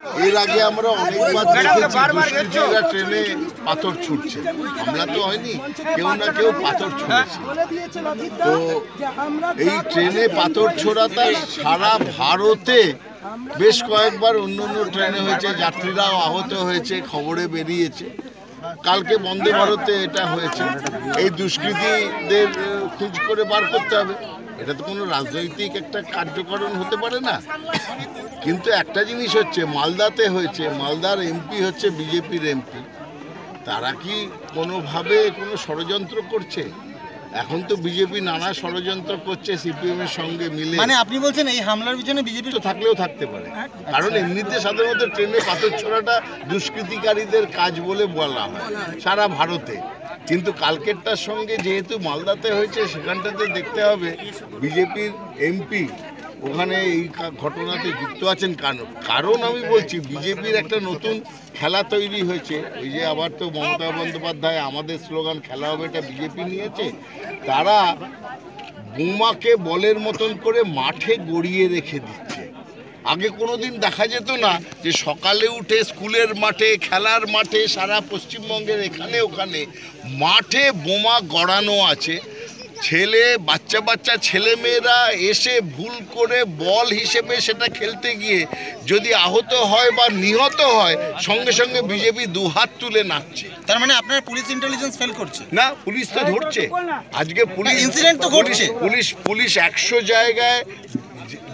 এর আগে আমরা অনেকবার দেখেছি দুষ্কৃতীরা ট্রেনে পাথর ছুটছে, হামলা তো হয়নি, কেউ না কেউ পাথর ছুঁড়েছে। তো এই ট্রেনে পাথর ছোড়াটা সারা ভারতে বেশ কয়েকবার অন্য অন্য ট্রেনে হয়েছে, যাত্রীরাও আহত হয়েছে, খবরে বেরিয়েছে। কালকে বন্দে ভারতে এটা হয়েছে। এই দুষ্কৃতীদের খোঁজ করে বার করতে হবে। এটা তো কোনো রাজনৈতিক একটা কার্যকরণ হতে পারে না। কিন্তু একটা জিনিস হচ্ছে, মালদাতে হয়েছে, মালদার এমপি হচ্ছে বিজেপির এমপি। তারা কি কোনোভাবে কোনো ষড়যন্ত্র করছে? এখন তো বিজেপি নানা ষড়যন্ত্র করছে সিপিএম এর সঙ্গে মিলে। মানে আপনি বলছেন এই হামলার পিছনে বিজেপি তো থাকলেও থাকতে পারে, কারণ এমনিতে সাধারণত ট্রেনে পাথর ছোড়াটা দুষ্কৃতিকারীদের কাজ বলে বলা হয় সারা ভারতে। কিন্তু কালকেরটার সঙ্গে যেহেতু মালদাতে হয়েছে, সেখানটাতে দেখতে হবে বিজেপির এমপি ওখানে এই ঘটনাতে যুক্ত আছেন। কারণ আমি বলছি, বিজেপির একটা নতুন খেলা তৈরি হয়েছে। ওই যে আবার তো মমতা বন্দ্যোপাধ্যায় আমাদের স্লোগান খেলা হবে, এটা বিজেপি নিয়েছে। তারা বোমাকে বলের মতন করে মাঠে গড়িয়ে রেখে দিচ্ছে। আগে কোনোদিন দেখা যেত না যে সকালে উঠে স্কুলের মাঠে, খেলার মাঠে, সারা পশ্চিমবঙ্গের এখানে ওখানে মাঠে বোমা গড়ানো আছে। বাচ্চা ছেলেমেয়েরা এসে ভুল করে বল হিসেবে সেটা খেলতে গিয়ে যদি আহত হয় বা নিহত হয়, সঙ্গে সঙ্গে বিজেপি দুহাত তুলে নাচছে। তার মানে আপনার পুলিশ ইন্টেলিজেন্স ফেল করছে না, পুলিশ তো ধরছে। আজকে পুলিশ ইনসিডেন্ট তো ঘটছে। পুলিশ 100 জায়গায়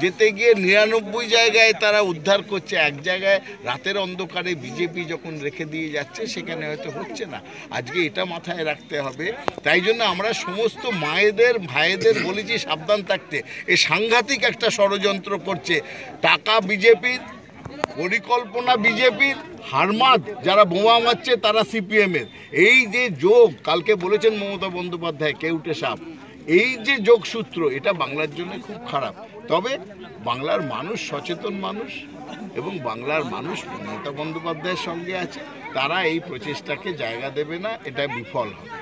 যেতে গিয়ে 99 জায়গায় তারা উদ্ধার করছে। এক জায়গায় রাতের অন্ধকারে বিজেপি যখন রেখে দিয়ে যাচ্ছে, সেখানে হয়তো হচ্ছে না। আজকে এটা মাথায় রাখতে হবে। তাই জন্য আমরা সমস্ত মায়েদের ভাইদের বলেছি সাবধান থাকতে। এই সাংঘাতিক একটা ষড়যন্ত্র করছে। টাকা বিজেপির, পরিকল্পনা বিজেপির, হারমাদ যারা বোমা মারছে তারা সিপিএমের। এই যে যোগ, কালকে বলেছেন মমতা বন্দ্যোপাধ্যায় কেউটে সাপ, এই যে যোগসূত্র, এটা বাংলার জন্য খুব খারাপ। তবে বাংলার মানুষ সচেতন মানুষ, এবং বাংলার মানুষ মমতা বন্দ্যোপাধ্যায়ের সঙ্গে আছে। তারা এই প্রচেষ্টাকে জায়গা দেবে না, এটা বিফল হবে।